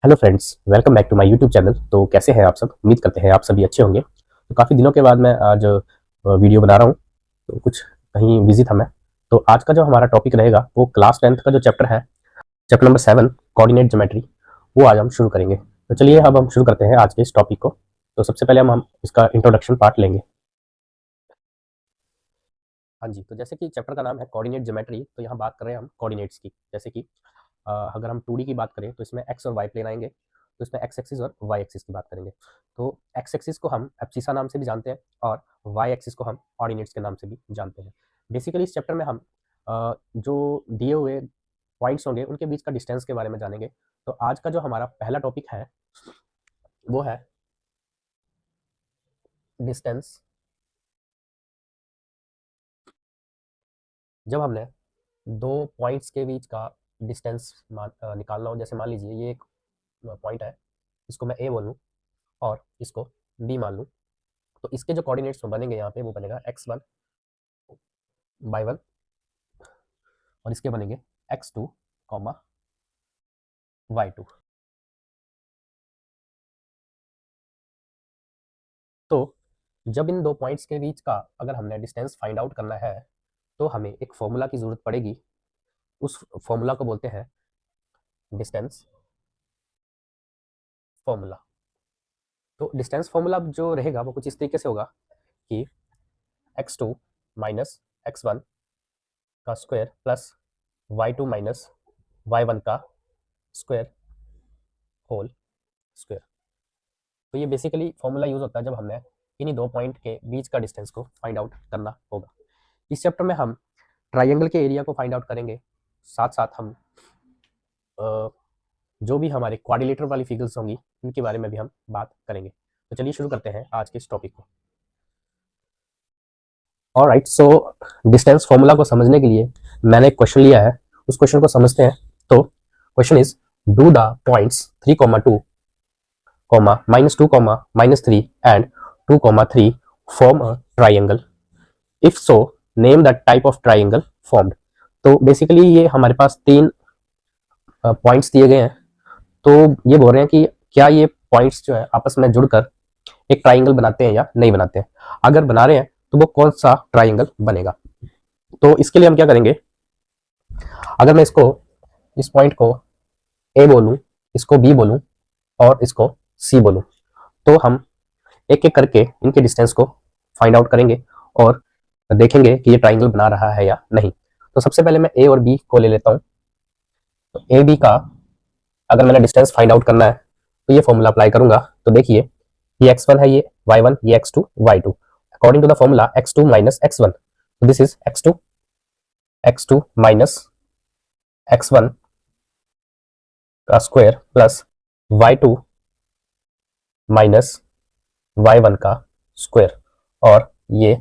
Hello friends, welcome back to my YouTube channel. तो कैसे हैं आप सब? उम्मीद करते हैं आप सभी अच्छे होंगे। तो काफ़ी दिनों के बाद मैं आज वीडियो बना रहा हूँ। तो कुछ कहीं बिजी था मैं। तो आज का जो हमारा टॉपिक रहेगा वो क्लास 10th का जो चैप्टर है, चैप्टर नंबर 7 कोऑर्डिनेट ज्योमेट्री, वो आज हम शुरू करेंगे। तो चलिए अब हम शुरू करते हैं आज के इस टॉपिक को। तो सबसे पहले हम इसका इंट्रोडक्शन पार्ट लेंगे। हाँ जी, तो जैसे कि चैप्टर का नाम है कोऑर्डिनेट ज्योमेट्री, तो यहाँ बात कर रहे हैं हम कोऑर्डिनेट्स की। जैसे कि अगर हम 2D की बात करें तो इसमें एक्स और वाई प्लेन आएंगे। तो इसमें एक्स एक्सिस और वाई एक्सिस की बात करेंगे। तो एक्स एक्सिस को हम एब्सिसा नाम से भी जानते हैं और वाई एक्सिस को हम ऑर्डिनेट्स के नाम से भी जानते हैं। बेसिकली इस चैप्टर में हम जो दिए हुए पॉइंट्स होंगे उनके बीच का डिस्टेंस के बारे में जानेंगे। तो आज का जो हमारा पहला टॉपिक है वो है डिस्टेंस। जब हमने दो पॉइंट्स के बीच का डिस्टेंस निकालना हो, जैसे मान लीजिए ये एक पॉइंट है, इसको मैं ए बोलूँ और इसको बी मान लूँ, तो इसके जो कोऑर्डिनेट्स बनेंगे यहाँ पे वो बनेगा x1 y1 और इसके बनेंगे x2 y2। तो जब इन दो पॉइंट्स के बीच का अगर हमने डिस्टेंस फाइंड आउट करना है तो हमें एक फॉर्मूला की जरूरत पड़ेगी। उस फॉर्मूला को बोलते हैं डिस्टेंस फॉर्मूला। तो डिस्टेंस फॉर्मूला जो रहेगा वो कुछ इस तरीके से होगा कि x2 माइनस x1 का square plus y2 minus y1 का स्क्वायर होल स्क्वायर। तो ये बेसिकली फॉर्मूला यूज होता है जब हमने इन्हीं दो पॉइंट के बीच का डिस्टेंस को फाइंड आउट करना होगा। इस चैप्टर में हम ट्राइंगल के एरिया को फाइंड आउट करेंगे, साथ साथ हम जो भी हमारे क्वाड्रिलेटरल वाली फिगर्स होंगी उनके बारे में भी हम बात करेंगे। तो चलिए शुरू करते हैं आज के इस टॉपिक को। ऑलराइट, सो डिस्टेंस फॉर्मूला को समझने के लिए मैंने एक क्वेश्चन लिया है, उस क्वेश्चन को समझते हैं। तो question is do the points 3,2, -2, -3 and 2, 3 form a triangle. If so name the type of triangle formed. तो बेसिकली ये हमारे पास तीन पॉइंट्स दिए गए हैं। तो ये बोल रहे हैं कि क्या ये पॉइंट्स जो है आपस में जुड़कर एक ट्राइंगल बनाते हैं या नहीं बनाते हैं। अगर बना रहे हैं तो वो कौन सा ट्राइंगल बनेगा। तो इसके लिए हम क्या करेंगे, अगर मैं इसको इस पॉइंट को ए बोलूं, इसको बी बोलूं और इसको सी बोलूं, तो हम एक एक करके इनके डिस्टेंस को फाइंड आउट करेंगे और देखेंगे कि ये ट्राइंगल बना रहा है या नहीं। तो सबसे पहले मैं ए और बी को ले लेता हूं। तो ए बी का अगर मैंने डिस्टेंस फाइंड आउट करना है तो ये फॉर्मूला अप्लाई करूंगा। तो देखिए ये x1 है, ये y1, ये x2 y2। According to the formula x2 minus x1, तो this is x2 minus x1 का square plus y2 minus y1 का स्क्वायर और ये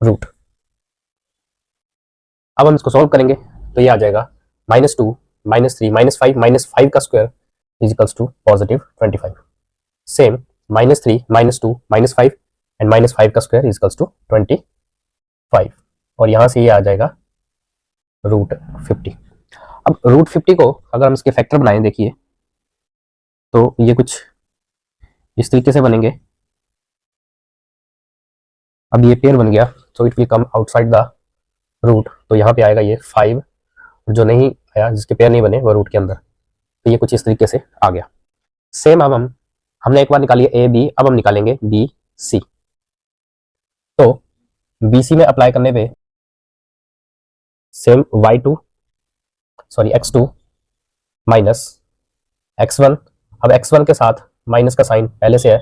रूट। अब हम इसको सॉल्व करेंगे तो ये आ जाएगा -2, -3, -5, -5 का square is equals to +25। Same -3, -2, -5 and -5 का स्क्वायर इज इक्वल्स टू 25 और यहाँ से ये आ जाएगा √50। अब √50 को अगर हम इसके फैक्टर बनाएं, देखिए तो ये कुछ इस तरीके से बनेंगे। अब ये पेयर बन गया तो it will come outside the root, तो यहाँ पे आएगा ये 5, जो नहीं आया, जिसके पेयर नहीं बने वो रूट के अंदर। तो ये कुछ इस तरीके से आ गया। सेम अब हमने एक बार निकाली ए बी, अब हम निकालेंगे बी सी। तो बी सी में अप्लाई करने पे सेम x2 माइनस x1, अब x1 के साथ माइनस का साइन पहले से है,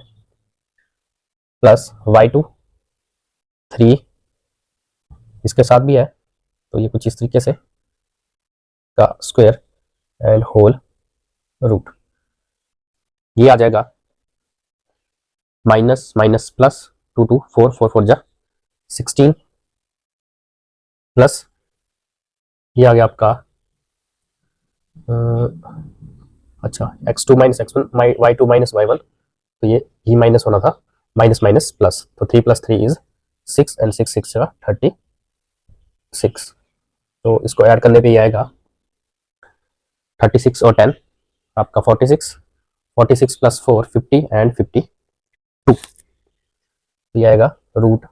प्लस y2 3 इसके साथ भी है, तो ये कुछ इस तरीके से का स्क्वायर एंड होल रूट। ये आ जाएगा माइनस माइनस प्लस 2 2 4 4 4 जा 16 प्लस ये आ गया आपका अच्छा x2 minus x1 y2 minus y1, तो ये माइनस होना था, माइनस माइनस प्लस, तो 3 + 3 इज 6 एंड 6 6 जगह 36। तो इसको ऐड करने पे ये आएगा 36 और 10 आपका 46, 46 प्लस 4 50 एंड 52, ये आएगा रूट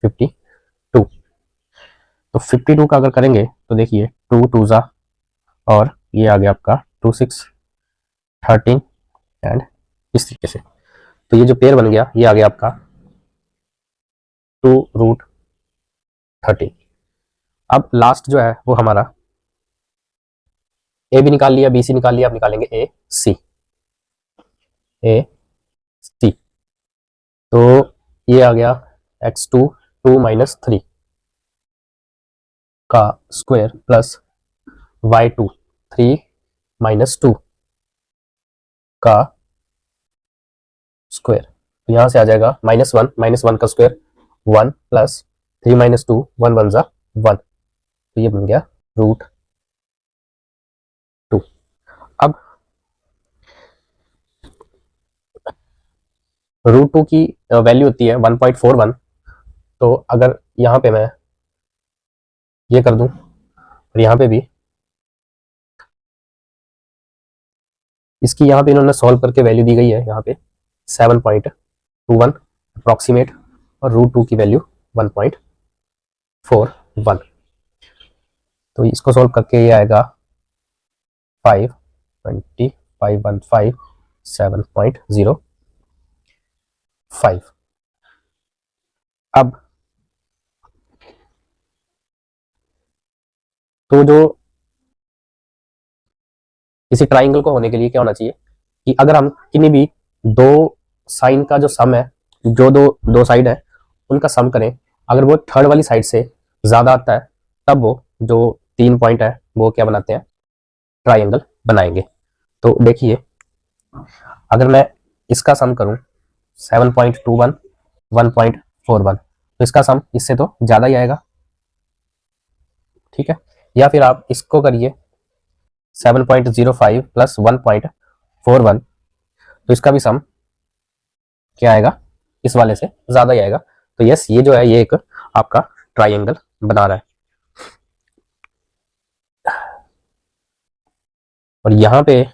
52। तो 52 का अगर करेंगे तो देखिए 2 2 जा, और ये आ गया आपका 2 6 13 एंड इस तरीके से। तो ये जो पेयर बन गया ये आ गया आपका 2 रूट 13। अब लास्ट जो है वो हमारा ए भी निकाल लिया, बी सी निकाल लिया, अब निकालेंगे ए सी। ए सी तो ये आ गया x2 2 माइनस 3 का स्क्वायर प्लस y2 3 माइनस 2 का स्क्वायर। तो यहां से आ जाएगा माइनस वन का स्क्वायर 1 प्लस 3 माइनस 2 1 1 जा 1, तो ये बन गया रूट 2। अब रूट 2 की वैल्यू होती है 1.41, तो अगर यहाँ पे मैं ये कर दूं और यहाँ पे भी इसकी, यहाँ पे इन्होंने सॉल्व करके वैल्यू दी गई है यहाँ पे 7.21 अप्रॉक्सीमेट, और रूट 2 की वैल्यू 1.41। तो इसको सॉल्व करके ये आएगा 520 515 7.05। अब तो जो किसी ट्राइंगल को होने के लिए क्या होना चाहिए कि अगर हम किन्हीं भी दो साइन का जो सम है, जो दो साइड है उनका सम करें, अगर वो थर्ड वाली साइड से ज्यादा आता है तब वो जो 3 पॉइंट है वो क्या बनाते हैं, ट्राइंगल बनाएंगे। तो देखिए अगर मैं इसका सम करूं 7.21 1.41, तो इसका सम इससे तो ज्यादा ही आएगा, ठीक है। या फिर आप इसको करिए 7.05 प्लस 1.41, तो इसका भी सम क्या आएगा, इस वाले से ज्यादा ही आएगा। तो यस, ये जो है ये एक आपका ट्राइंगल बना रहा है। और यहाँ पे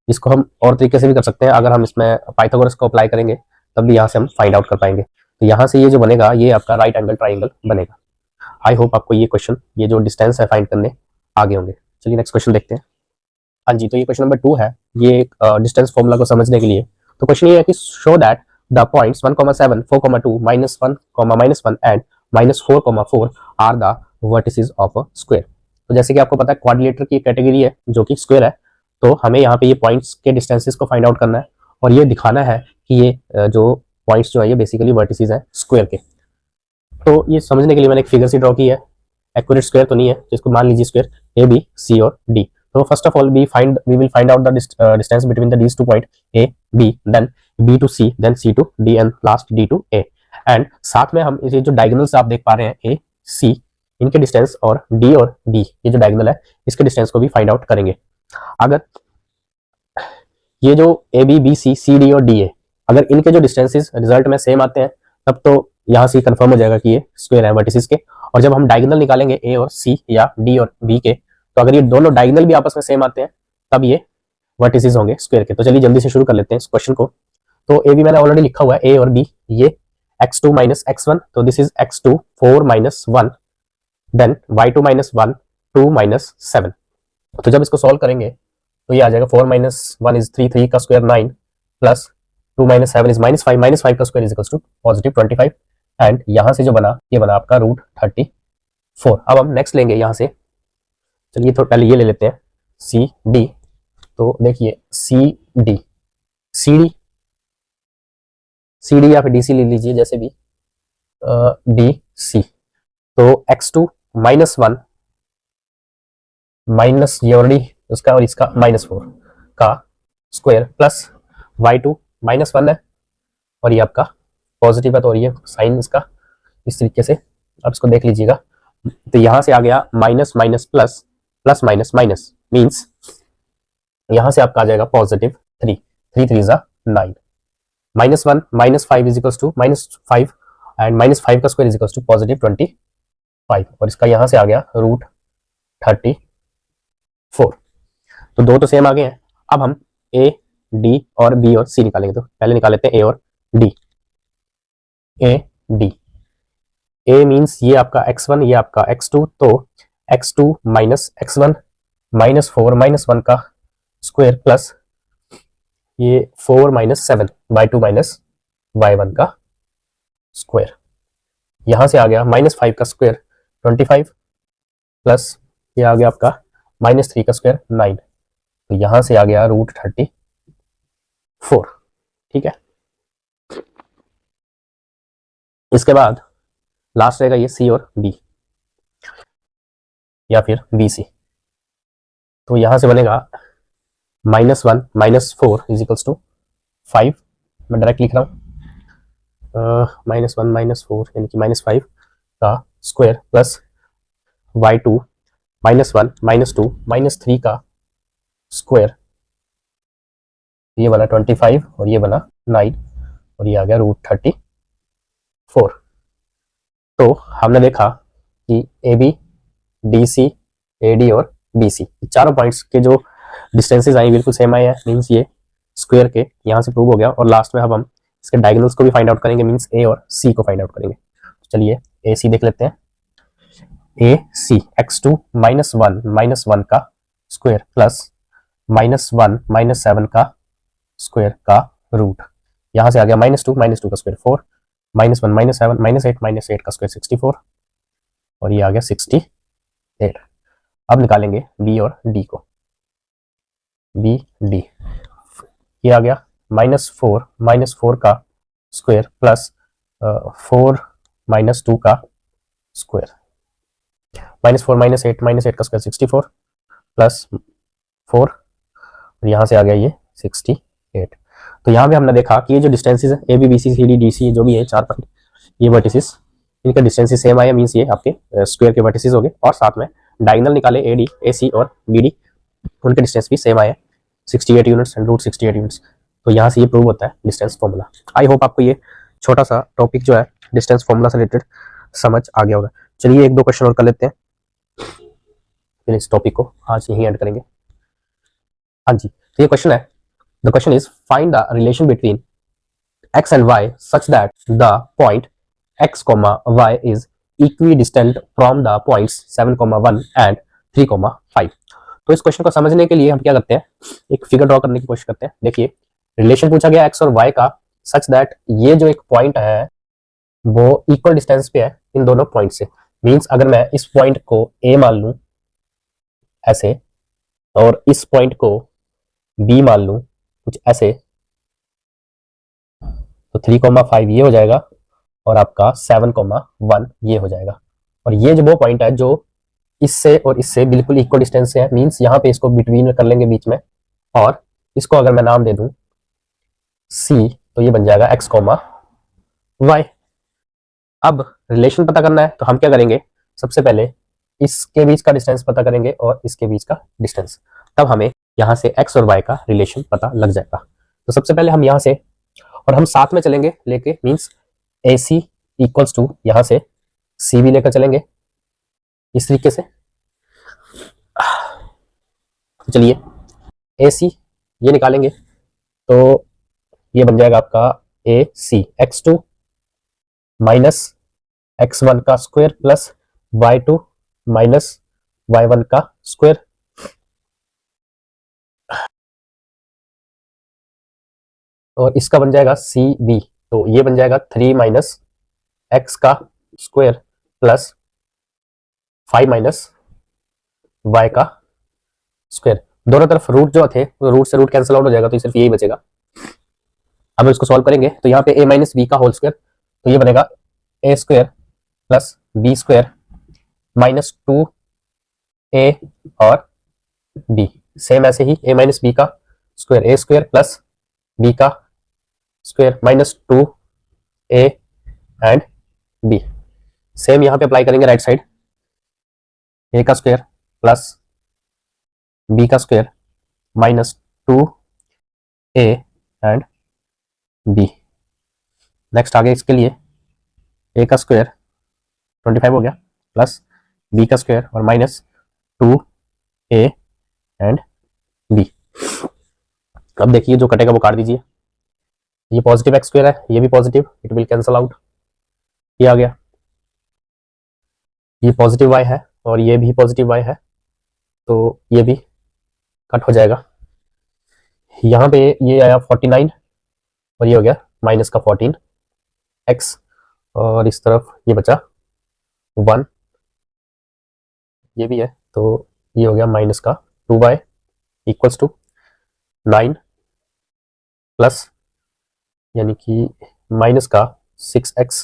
इसको हम और तरीके से भी कर सकते हैं, अगर हम इसमें पाइथागोरस को अप्लाई करेंगे तब भी यहाँ से हम फाइंड आउट कर पाएंगे। तो यहाँ से ये जो बनेगा ये आपका राइट एंगल ट्राइंगल बनेगा। आई होप आपको ये क्वेश्चन, ये जो डिस्टेंस है फाइंड करने आगे होंगे। चलिए नेक्स्ट क्वेश्चन देखते हैं। हाँ जी, तो ये क्वेश्चन नंबर 2 है, ये डिस्टेंस फॉर्मूला को समझने के लिए। तो क्वेश्चन ये है कि show that the points 1,7 4,2 -1, -1 and -4,4 are the vertices of a square. तो जैसे कि आपको पता है क्वाड्रिलेटर की कैटेगरी है जो कि स्क्वायर है, तो हमें यहाँ पे ये पॉइंट्स के डिस्टेंसेस को फाइंड आउट करना है और ये दिखाना है कि ये जो पॉइंट्स जो है ये बेसिकली वर्टिसेस हैं स्क्वायर के। तो ये समझने के लिए मैंने एक फिगर सी ड्रॉ की है, एक्यूरेट स्क्वायर तो नहीं है, तो इसको मान लीजिए स्क्वायर ए बी सी और डी। तो first of all we will find out the distance between the these 2 point A B, then B to C, then C to D and last D to A. And साथ में हम ये जो diagonals आप देख पा रहे हैं ए सी, इनके डिस्टेंस और डी और बी, ये जो डायगोनल है इसके डिस्टेंस को भी फाइंड आउट करेंगे। अगर ये जो A B B C C D और डी ए, अगर इनके जो डिस्टेंसेस रिजल्ट में सेम आते हैं तब तो यहाँ से कंफर्म हो जाएगा कि ये स्क्वायर है वर्टिसेस के। और जब हम डायगोनल निकालेंगे ए और सी या डी और बी के, तो अगर ये दोनों डायगोनल भी आपस में सेम आते हैं तब ये वर्टिसेस होंगे स्क्वायर के। तो चलिए जल्दी से शुरू कर लेते हैं इस क्वेश्चन को। तो ए बी मैंने ऑलरेडी लिखा हुआ है, ए और बी ये x2 माइनस x1, तो this is x2 4 minus 1, then y2 minus 1 2 minus 7। तो जब इसको सॉल्व करेंगे तो ये आ जाएगा 4 माइनस 1 इज 3, 3 का square 9 plus 2 minus 7 is minus 5 का square is equals to positive 25। And यहां से जो बना ये बना आपका रूट 34। अब हम नेक्स्ट लेंगे यहां से, चलिए तो पहले ये ले लेते हैं सी डी। तो देखिए C D, C D, C D या फिर डी सी ले लीजिए जैसे भी, डी सी। तो x2 माइनस 1 माइनस ये ऑलरेडी उसका और इसका -4 का स्क्वायर प्लस y2 -1 है और ये आपका पॉजिटिव है, तो ये साइन इसका इस तरीके से आप इसको देख लीजिएगा। तो यहां से आ गया minus minus plus, plus minus minus means यहां से आपका आ जाएगा पॉजिटिव 3, 3 3 जा 9, -1 -5 इज इक्वल्स टू -5 एंड -5 का square is equals to positive 25, और इसका यहां से आ गया रूट 34। तो दो तो सेम आ गए हैं। अब हम ए डी और बी और सी निकालेंगे। तो पहले निकाल लेते हैं ए और D. A D, A means ये आपका x1 ये आपका x2, तो x2 minus x1 minus 4 minus 1 का स्क्वायर प्लस ये 4 माइनस 7 बाई 2 माइनस y1 का स्क्वायर। यहां से आ गया माइनस 5 का स्क्वायर 25 प्लस ये आ गया आपका माइनस 3 का स्क्वायर 9। तो यहां से आ गया रूट 34। ठीक है, इसके बाद लास्ट रहेगा ये सी और बी या फिर बी सी। तो यहां से बनेगा -1 -4 इज इक्वल्स टू 5। मैं डायरेक्ट लिख रहा हूँ, -1 -4 यानी कि -5 का स्क्वायर प्लस y2 -1 -2 -3 का स्क्वायर, ये बना 25 और ये बना 9 और ये आ गया रूट 34। तो हमने देखा कि A B D C A D और बी सी चारों पॉइंट्स के जो डिस्टेंसेज आए बिल्कुल सेम आए हैं, मीन्स ये स्क्वायर के यहाँ से प्रूव हो गया। और लास्ट में अब हम इसके डायगोनल्स को भी फाइंड आउट करेंगे, मीन्स ए और सी को फाइंड आउट करेंगे। तो चलिए ए सी देख लेते हैं। ए सी x2 -1 का स्क्वायर प्लस -1 -7 का स्क्वायर का रूट, यहां से आ गया -2 का स्क्वायर 4 -1 -7 -8 का स्क्वायर 64 और ये आ गया 68। अब निकालेंगे बी और डी को। बी डी, ये आ गया -4 का स्क्वायर प्लस 4 -2 का स्क्वायर, -4 -8 का स्क्वायर 64 प्लस 4 और यहाँ से आ गया ये 68। तो यहाँ पे हमने देखा कि ये जो डिस्टेंसेस है A B B C C D D C जो भी है 4 पॉइंट, ये वर्टिसेस इनका डिस्टेंसेस सेम आया, मीन्स ये आपके स्क्वायर के वर्टिसेस हो गए। और साथ में डायगोनल निकाले ए डी ए सी और बी डी, उनके डिस्टेंस भी सेम आए 68 यूनिट्स एंड रूट 68 यूनिट्स। तो यहाँ से ये प्रूव होता है डिस्टेंस फॉर्मूला। आई होप आपको ये छोटा सा टॉपिक जो है डिस्टेंस फॉर्मूला से रिलेटेड समझ आ गया होगा। चलिए एक दो क्वेश्चन और कर लेते हैं, फिर इस टॉपिक को आज यहीं एंड करेंगे। हाँ जी, तो ये क्वेश्चन है, the question is find the relation between x and y such that the point x, y is equidistant from the points 7, 1 and 3, 5। तो इस क्वेश्चन को समझने के लिए हम क्या करते हैं, एक फिगर ड्रॉ करने की कोशिश करते हैं। देखिए रिलेशन पूछा गया x और y का, सच दैट ये जो एक पॉइंट है वो इक्वल डिस्टेंस पे है इन दोनों पॉइंट से। मींस अगर मैं इस पॉइंट को a मान लूं ऐसे और इस पॉइंट को b मान लूं कुछ ऐसे, तो 3, 5 ये हो जाएगा और आपका 7, 1 ये हो जाएगा। और ये जो वो पॉइंट है जो इससे और इससे बिल्कुल इक्वल डिस्टेंस से है, मींस यहाँ पे इसको बिटवीन में कर लेंगे बीच में, और इसको अगर मैं नाम दे दूं सी तो ये बन जाएगा x, y। अब रिलेशन पता करना है तो हम क्या करेंगे, सबसे पहले इसके बीच का डिस्टेंस पता करेंगे और इसके बीच का डिस्टेंस, तब हमें यहाँ से x और y का रिलेशन पता लग जाएगा। तो सबसे पहले हम यहाँ से, और हम साथ में चलेंगे लेके, means A C equals to यहाँ से सी भी लेकर चलेंगे इस तरीके से। चलिए ए सी ये निकालेंगे तो ये बन जाएगा आपका ए सी x2 माइनस x1 का square plus y2 minus y1 का स्क्वायर, और इसका बन जाएगा सी बी, तो ये बन जाएगा 3 माइनस एक्स का स्क्वायर प्लस 5 माइनस वाई का स्क्वायर। दोनों तरफ रूट जो थे रूट से रूट कैंसिल आउट हो जाएगा, तो सिर्फ यही बचेगा। अब इसको सॉल्व करेंगे तो यहाँ पे a माइनस बी का होल स्क्वायर, तो ये बनेगा a square plus b square minus 2a और b। सेम ऐसे ही a माइनस बी का square a square plus b का square minus 2a and b। Same यहाँ पे अप्लाई करेंगे राइट साइड, a का स्क्वायर प्लस b का square minus 2a and b। Next आगे इसके लिए a का स्क्वायर 25 हो गया प्लस b का स्क्वायर और माइनस 2a एंड बी। अब देखिए जो कटेगा वो काट दीजिए, ये पॉजिटिव एक्स स्क्वायर है, ये भी positive, it will cancel out, ये आ गया, ये पॉजिटिव वाई है और ये भी पॉजिटिव वाई है, तो ये भी कट हो जाएगा। यहाँ पे ये आया 49 और ये हो गया माइनस का 14 एक्स, और इस तरफ ये बचा 1, ये भी है, तो ये हो गया माइनस का 2y इक्वल्स टू 9 प्लस यानी कि माइनस का 6x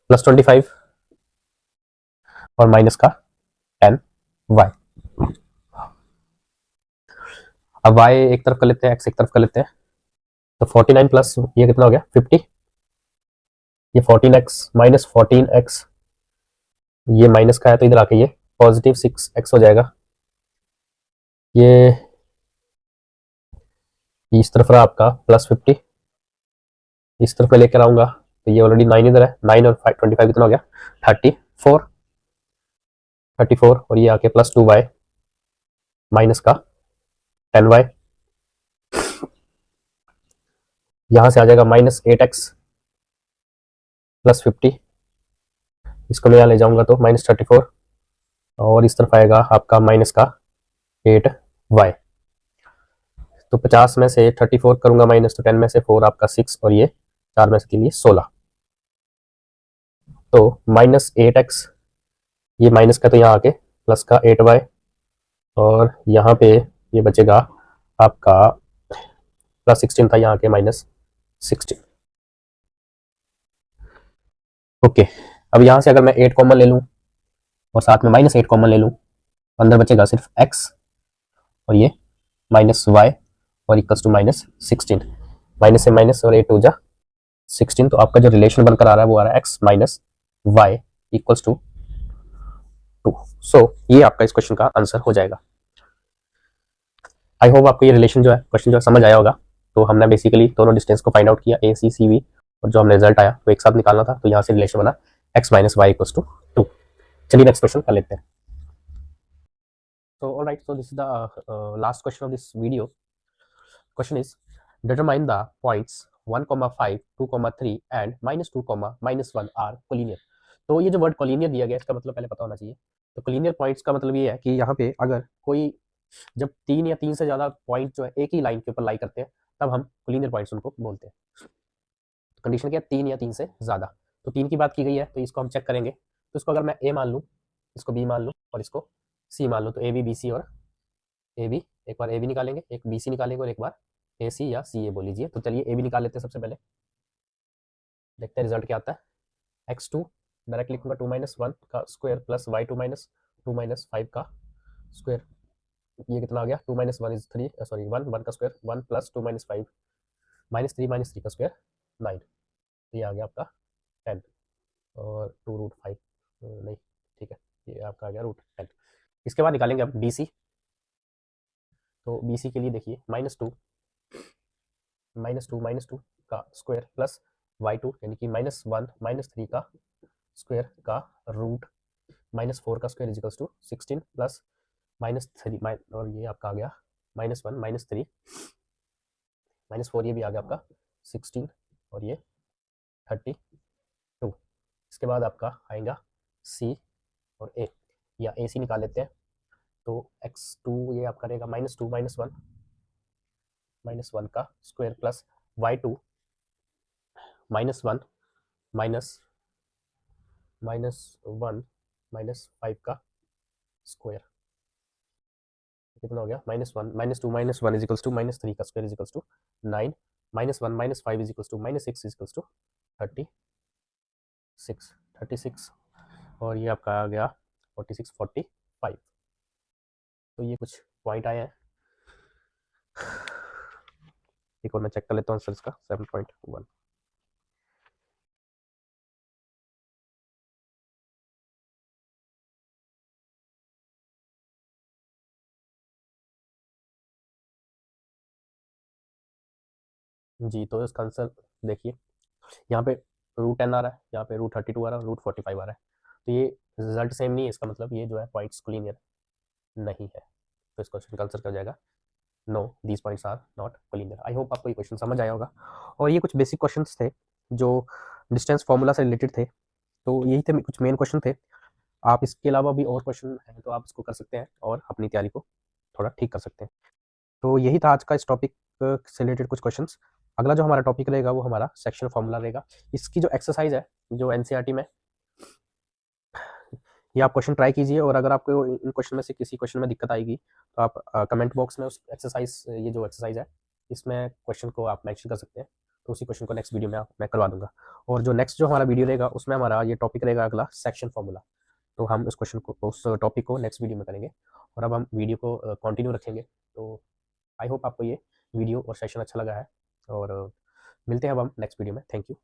प्लस 25 और माइनस का 10y। अब y एक तरफ कर लेते हैं, x एक तरफ कर लेते हैं, तो 49 प्लस ये कितना हो गया 50, ये 14x माइनस 14x, ये माइनस का है तो इधर आके ये पॉजिटिव 6x हो जाएगा, ये इस तरफ रहा आपका प्लस 50, इस तरफ मैं लेकर आऊंगा तो ये ऑलरेडी 9 इधर है, 9 और 25 कितना हो गया 34, 34 और ये आके प्लस 2y माइनस का 10y, यहां से आ जाएगा माइनस 8x प्लस 50, इसको मैं यहाँ ले जाऊंगा तो माइनस 34 और इस तरफ आएगा आपका माइनस का 8y, तो 50 में से 34 करूंगा माइनस तो 10 में से 4 आपका 6 और ये 4 में से 3 ये 16, तो माइनस 8x, ये माइनस का तो यहाँ आके प्लस का 8y और यहाँ पे ये बचेगा आपका प्लस 16 था, यहाँ के माइनस 16। ओके, अब यहाँ से अगर मैं 8 कॉमन ले लूँ और साथ में माइनस 8 कॉमन ले लूँ, अंदर बचेगा सिर्फ x और ये माइनस y और इक्वल्स टू माइनस 16, माइनस से माइनस और 8 हो जा 16, तो आपका जो रिलेशन बनकर आ रहा है वो आ रहा है x minus Y equals to 2। So ये आपका इस क्वेश्चन का आंसर हो जाएगा। आई होप आपको ये रिलेशन जो है क्वेश्चन जो है समझ आया होगा। तो हमने बेसिकली दोनों डिस्टेंस को फाइंड आउट किया, ए सी सी वी, और जो हमने रिजल्ट आया वो एक साथ निकालना था, तो यहाँ से रिलेशन बना x minus Y equals to 2। चलिए नेक्स्ट क्वेश्चन कर लेते हैं। So all right, so this is the last question of this video. Question is, determine the points 1, 5, 2, 3 and -2, -1 are collinear. तो ये जो वर्ड collinear दिया गया इसका मतलब पहले पता होना चाहिए। तो collinear पॉइंट्स का मतलब ये है कि यहाँ पे अगर कोई जब 3 या 3 से ज़्यादा पॉइंट जो है एक ही लाइन के ऊपर लाई करते हैं तब हम collinear पॉइंट्स उनको बोलते हैं। कंडीशन क्या है, 3 या 3 से ज़्यादा। तो 3 की बात की गई है तो इसको हम चेक करेंगे। तो इसको अगर मैं ए मान लूँ, इसको बी मान लूँ और इसको सी मान लूँ, तो ए बी बी सी और ए बी, एक बार ए बी निकालेंगे, एक बी सी निकालेंगे और एक बार ए सी या सी ए बोल लीजिए। तो चलिए ए बी निकाल लेते हैं सबसे पहले, देखते हैं रिजल्ट क्या आता है। एक्स टू डायरेक्ट लिखूंगा 2 माइनस 1 का स्क्वायर प्लस वाई 2 माइनस 5 का स्क्वायर, ये कितना आ गया 2 माइनस 1 इज 3, सॉरी 1, 1 का स्क्वायर 1 प्लस 2 माइनस 5 माइनस 3 का स्क्वायर 9, ये आ गया आपका 10 और 2 रूट 5 नहीं, ठीक है, ये आपका आ गया रूट 10। इसके बाद निकालेंगे अब बी सी। तो बी सी के लिए देखिए माइनस टू का स्क्वायर प्लस वाई टू यानी कि -1 -3 का स्क्वायर का रूट -4 का स्क्वायर इजिकल्स टू 16 प्लस -3 और ये आपका आ गया -1 -3 -4, ये भी आ गया आपका 16 और ये 32। इसके बाद आपका आएगा सी और ए, या ए सी निकाल लेते हैं। तो x2 ये आपका रहेगा -2 -1 का स्क्वायर प्लस y2 -1 -1 -5 का स्क्वायर, कितना हो गया -1 -2 -1 इजिकल्स टू -3 का square equals to 9 -1 -5 equals to -6 equals to 36 और ये आपका आ गया 46 45। तो ये कुछ पॉइंट आए हैं, एक और मैं चेक कर लेता हूँ आंसर इसका 7.1। जी, तो इसका आंसर देखिए, यहाँ पे √10 आ रहा है, यहाँ पे √32 आ रहा है, √45 आ रहा है, तो ये रिजल्ट सेम नहीं है, इसका मतलब ये जो है पॉइंट्स कोलिनियर नहीं है। तो इस क्वेश्चन का आंसर क्या हो जाएगा, no these points are not collinear. I hope आपको ये क्वेश्चन समझ आया होगा। और ये कुछ बेसिक क्वेश्चंस थे जो डिस्टेंस फॉर्मूला से रिलेटेड थे, तो यही थे कुछ मेन क्वेश्चन थे। आप इसके अलावा भी और क्वेश्चन हैं तो आप इसको कर सकते हैं और अपनी तैयारी को थोड़ा ठीक कर सकते हैं। तो यही था आज का इस टॉपिक से रिलेटेड कुछ क्वेश्चंस। अगला जो हमारा टॉपिक रहेगा वो हमारा सेक्शन फॉर्मूला रहेगा। इसकी जो एक्सरसाइज है जो एनसीईआरटी में, ये आप क्वेश्चन ट्राई कीजिए, और अगर आपको इन क्वेश्चन में से किसी क्वेश्चन में दिक्कत आएगी तो आप कमेंट बॉक्स में उस एक्सरसाइज, ये जो एक्सरसाइज है इसमें क्वेश्चन को आप मेंशन कर सकते हैं, तो उसी क्वेश्चन को नेक्स्ट वीडियो में मैं करवा दूंगा। और जो नेक्स्ट जो हमारा वीडियो रहेगा उसमें हमारा ये टॉपिक रहेगा अगला सेक्शन फॉर्मूला, तो हम उस क्वेश्चन को, उस टॉपिक को नेक्स्ट वीडियो में करेंगे। और अब हम वीडियो को कंटिन्यू रखेंगे। तो आई होप आपको ये वीडियो और सेशन अच्छा लगा है, और मिलते हैं अब हम नेक्स्ट वीडियो में। Thank you.